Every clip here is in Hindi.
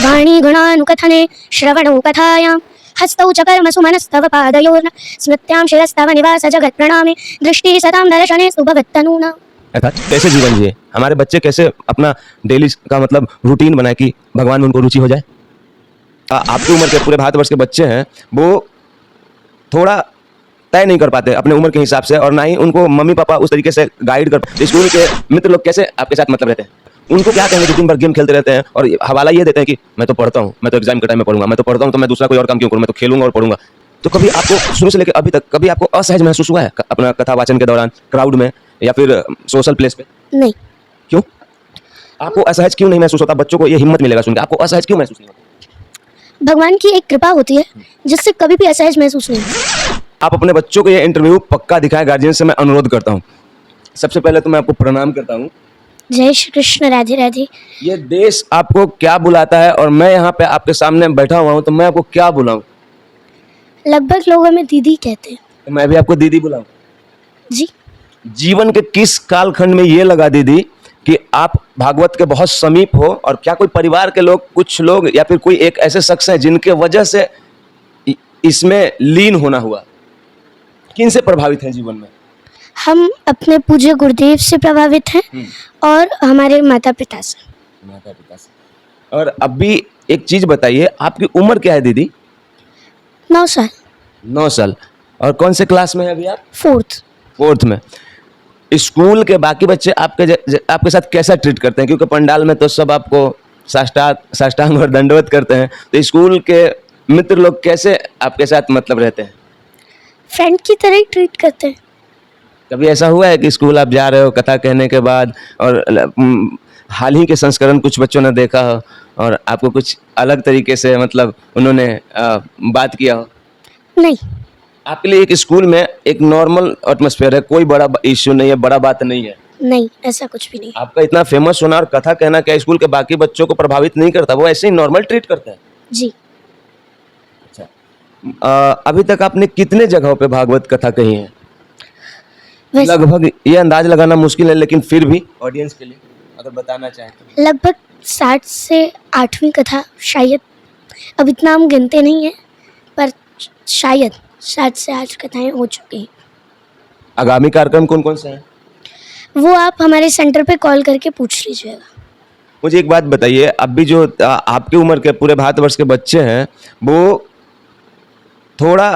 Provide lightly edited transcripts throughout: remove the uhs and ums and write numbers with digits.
वाणी गुणानुकथने श्रवणो कथायां हस्तौ च कर्मसु मनस्तव पादयोर्न स्मृत्यां शिरस्तव निवास जगत प्रणामे दृष्टि सतां दर्शनेस्तु भवत्तनूना। अर्थात कैसे जीवन जिए, हमारे बच्चे कैसे अपना डेली का मतलब रूटीन बनाए कि भगवान में उनको रुचि हो जाए। आपकी उम्र के पूरे भारतवर्ष के बच्चे हैं, वो थोड़ा तय नहीं कर पाते अपने उम्र के हिसाब से, और ना ही उनको मम्मी पापा उस तरीके से गाइड कर। स्कूल के मित्र लोग कैसे आपके साथ मतलब रहते हैं, उनको क्या कहेंगे जो दिन भर गेम खेलते रहते हैं और हवाला ये देते हैं कि मैं तो पढ़ता हूँ, मैं तो एग्जाम के टाइम में पढ़ूंगा, मैं तो पढ़ता हूँ तो मैं दूसरा कोई और काम क्यों करूँ, मैं तो खेलूंगा और पढ़ूंगा। तो कभी आपको शुरू से लेकर अभी तक कभी आपको असहज महसूस हुआ है अपना कथा वाचन के दौरान, क्राउड में या फिर सोशल प्लेस पे? नहीं। क्यों आपको असहज क्यों नहीं महसूस होता? बच्चों को ये हिम्मत मिलेगा सुन के, आपको असहज क्यों महसूस नहीं होता? भगवान की एक कृपा होती है जिससे कभी भी असहज महसूस नहीं होता। आप अपने बच्चों को ये इंटरव्यू पक्का दिखाएं, गार्जियन से मैं अनुरोध करता हूँ। सबसे पहले तो मैं आपको प्रणाम करता हूँ। जय श्री कृष्ण, राधे राधे। ये देश आपको क्या बुलाता है और मैं यहाँ पे आपके सामने बैठा हुआ हूँ, तो मैं आपको क्या बुलाऊं? लगभग लोग हमें दीदी कहते हैं। तो मैं भी आपको दीदी बुलाऊं? जी। जीवन के किस कालखंड में ये लगा दीदी कि आप भागवत के बहुत समीप हो, और क्या कोई परिवार के लोग, कुछ लोग या फिर कोई एक ऐसे शख्स हैं जिनके वजह से इसमें लीन होना हुआ? किन से प्रभावित हैं जीवन में? हम अपने पूज्य गुरुदेव से प्रभावित हैं और हमारे माता पिता से। माता पिता से। और अभी एक चीज बताइए, आपकी उम्र क्या है दीदी? 9 साल। 9 साल। और कौन से क्लास में है अभी आप? 4th में। स्कूल के बाकी बच्चे आपके साथ कैसा ट्रीट करते हैं? क्योंकि पंडाल में तो सब आपको साष्टांग और दंडवत करते हैं, तो स्कूल के मित्र लोग कैसे आपके साथ मतलब रहते हैं? फ्रेंड की तरह ही ट्रीट करते हैं। कभी ऐसा हुआ है कि स्कूल आप जा रहे हो कथा कहने के बाद और हाल ही के संस्करण कुछ बच्चों ने देखा हो और आपको कुछ अलग तरीके से मतलब उन्होंने बात किया हो? नहीं। आपके लिए एक स्कूल में एक नॉर्मल एटमॉस्फेयर है, कोई बड़ा इश्यू नहीं है, बड़ा बात नहीं है? नहीं, ऐसा कुछ भी नहीं। आपका इतना फेमस होना और कथा कहना क्या स्कूल के बाकी बच्चों को प्रभावित नहीं करता? वो ऐसे ही नॉर्मल ट्रीट करते हैं? जी। अच्छा, अभी तक आपने कितने जगहों पे भागवत कथा कही है? लगभग ये अंदाज लगाना मुश्किल है, लेकिन फिर भी ऑडियंस के लिए अगर बताना चाहें तो। लगभग 60 से 8वीं कथा शायद, अब इतना हम गिनते नहीं है, पर शायद 7 से 8 कथाएं हो चुकी हैं। आगामी कार्यक्रम कौन कौन से हैं? वो आप हमारे सेंटर पे कॉल करके पूछ लीजिएगा। मुझे एक बात बताइए, अभी जो आपकी उम्र के पूरे भारतवर्ष के बच्चे हैं, वो थोड़ा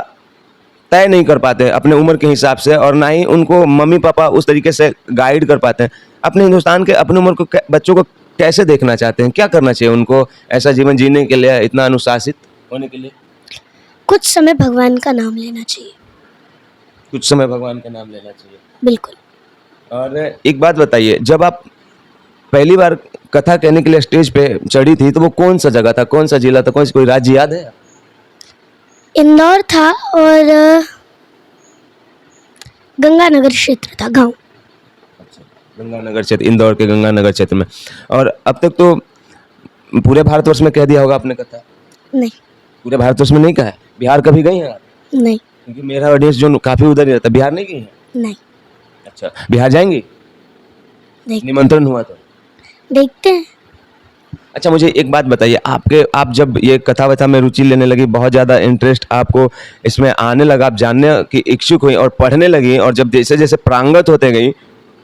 तय नहीं कर पाते अपने उम्र के हिसाब से, और ना ही उनको मम्मी पापा उस तरीके से गाइड कर पाते हैं। अपने हिंदुस्तान के अपनी उम्र को बच्चों को कैसे देखना चाहते हैं? क्या करना चाहिए उनको ऐसा जीवन जीने के लिए, इतना अनुशासित होने के लिए? कुछ समय भगवान का नाम लेना चाहिए। कुछ समय भगवान का नाम लेना चाहिए। बिल्कुल। और एक बात बताइए, जब आप पहली बार कथा कहने के लिए स्टेज पे चढ़ी थी, तो वो कौन सा जगह था, कौन सा जिला था, कौन सा कोई राज्य याद है? इंदौर था और गंगानगर क्षेत्र था, गांव। अच्छा, गंगानगर क्षेत्र, इंदौर के गंगानगर क्षेत्र में। और अब तक तो पूरे भारतवर्ष में कह दिया होगा आपने कथा? नहीं। पूरे भारतवर्ष में नहीं कहा है? बिहार कभी गई हैं आप? नहीं। क्योंकि मेरा ऑडियंस जो काफी उधर ही रहता है, बिहार नहीं गई हैं? नहीं। अच्छा, बिहार जाएंगी? निमंत्रण हुआ तो देखते हैं। अच्छा, मुझे एक बात बताइए, आप जब ये कथा वथा में रुचि लेने लगी, बहुत ज़्यादा इंटरेस्ट आपको इसमें आने लगा, आप जानने की इच्छुक हुई और पढ़ने लगी, और जब जैसे जैसे प्रांगत होते गई,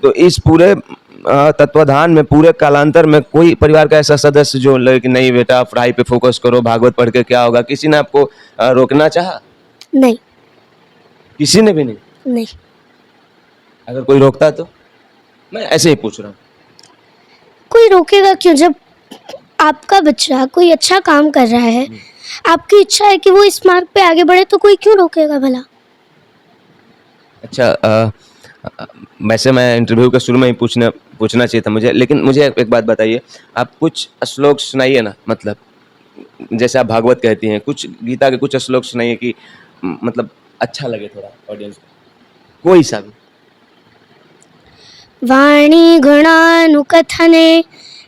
तो इस पूरे तत्वाधान में, पूरे कालांतर में कोई परिवार का ऐसा सदस्य जो लगे कि नहीं बेटा पढ़ाई पे फोकस करो, भागवत पढ़ के क्या होगा, किसी ने आपको रोकना चाहा? नहीं। किसी ने भी नहीं? नहीं। अगर कोई रोकता तो? मैं ऐसे ही पूछ रहा हूँ। कोई रोकेगा क्यों? जब आपका बच्चा कोई अच्छा काम कर रहा है, आपकी इच्छा है कि वो इस मार्ग पे आगे बढ़े, तो कोई क्यों रोकेगा भला? अच्छा, वैसे मैं इंटरव्यू के शुरू में ही पूछना चाहिए था मुझे, लेकिन मुझे एक बात बताइए, आप कुछ श्लोक सुनाइए ना, मतलब जैसे आप भागवत कहती हैं, कुछ गीता के कुछ श्लोक सुनाइए कि मतलब अच्छा लगे थोड़ा ऑडियंस को, कोई सा भी। वाणी गुणानुकथने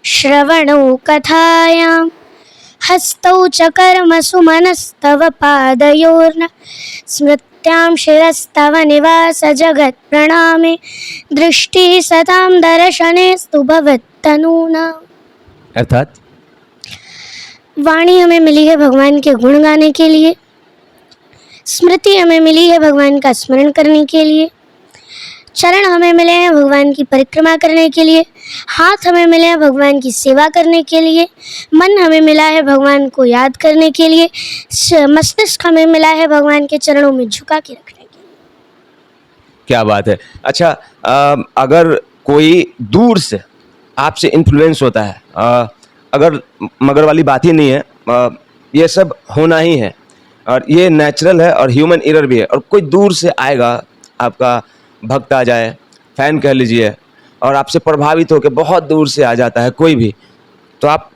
श्रवणो कथायां हस्तौ च कर्मसु मनस्तव पादयोर्न स्मृत्यां शिरस्तव निवास जगत प्रणामे दृष्टि सतां दर्शनेस्तु भवत्तनूना। अर्थात वाणी हमें मिली है भगवान के गुण गाने के लिए, स्मृति हमें मिली है भगवान का स्मरण करने के लिए, चरण हमें मिले हैं भगवान की परिक्रमा करने के लिए, हाथ हमें मिले हैं भगवान की सेवा करने के लिए, मन हमें मिला है भगवान को याद करने के लिए, मस्तिष्क हमें मिला है भगवान के चरणों में झुका के रखने के लिए। क्या बात है। अच्छा, अगर कोई दूर से आपसे इन्फ्लुएंस होता है, अगर मगर वाली बात ही नहीं है, ये सब होना ही है और ये नेचुरल है और ह्यूमन एरर भी है, और कोई दूर से आएगा, आपका भक्त आ जाए, फैन कह लीजिए, और आपसे प्रभावित होकर बहुत दूर से आ जाता है कोई भी, तो आप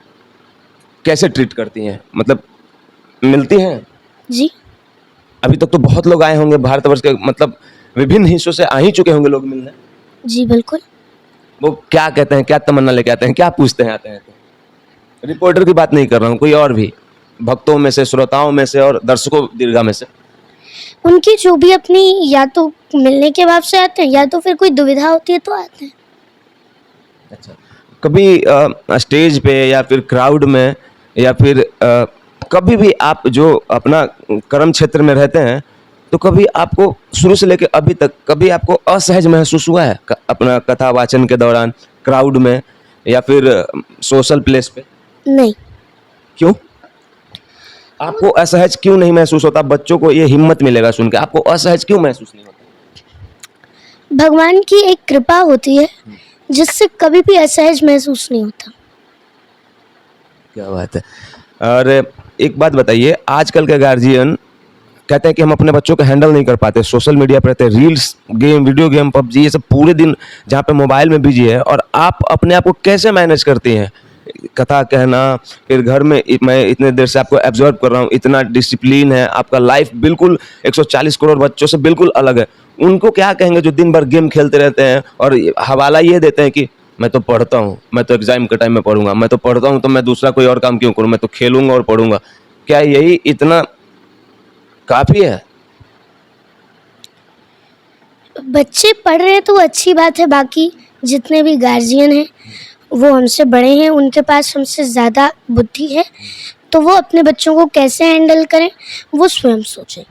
कैसे ट्रीट करती हैं? मतलब मिलती हैं? जी अभी तक तो बहुत लोग आए होंगे भारतवर्ष के, मतलब विभिन्न हिस्सों से आ ही चुके होंगे लोग मिलने। जी बिल्कुल। वो क्या कहते हैं, क्या तमन्ना लेके आते हैं, क्या पूछते हैं आते हैं तो? रिपोर्टर की बात नहीं कर रहा हूँ, कोई और भी भक्तों में से, श्रोताओं में से और दर्शकों दीर्घा में से। उनकी जो भी अपनी, या तो मिलने के भाव से आते हैं या तो फिर कोई दुविधा होती है तो आते हैं। अच्छा, कभी स्टेज पे या फिर क्राउड में या फिर कभी भी आप जो अपना कर्म क्षेत्र में रहते हैं, तो कभी आपको शुरू से लेकर अभी तक कभी आपको असहज महसूस हुआ है अपना कथा वाचन के दौरान, क्राउड में या फिर सोशल प्लेस पे? नहीं। क्यों? आपको असहज क्यों नहीं महसूस होता? बच्चों को ये हिम्मत मिलेगा सुन के, आपको असहज क्यों महसूस नहीं होता? भगवान की एक कृपा होती है जिससे कभी भी असहज महसूस नहीं होता। क्या बात है। और एक बात बताइए, आजकल के गार्जियन कहते हैं कि हम अपने बच्चों को हैंडल नहीं कर पाते, सोशल मीडिया पर रहते हैं, reels, game, video game, PUBG, ये सब पूरे दिन जहाँ पे मोबाइल में बिजी है, और आप अपने आप को कैसे मैनेज करती हैं? कथा कहना, फिर घर में मैं इतने देर से आपको एब्जॉर्ब कर रहा हूँ, इतना डिसिप्लिन है, आपका लाइफ बिल्कुल 140 करोड़ बच्चों से बिल्कुल अलग है। उनको क्या कहेंगे जो दिन भर गेम खेलते रहते हैं और हवाला ये देते हैं कि मैं तो पढ़ता हूँ, मैं तो एग्जाम के टाइम में पढ़ूंगा, मैं तो पढ़ता हूँ तो मैं दूसरा कोई और काम क्यों करूँ, मैं तो खेलूंगा और पढ़ूंगा। क्या यही इतना काफ़ी है? बच्चे पढ़ रहे हैं तो अच्छी बात है, बाकी जितने भी गार्जियन हैं वो हमसे बड़े हैं, उनके पास हमसे ज़्यादा बुद्धि है, तो वो अपने बच्चों को कैसे हैंडल करें वो स्वयं सोचें।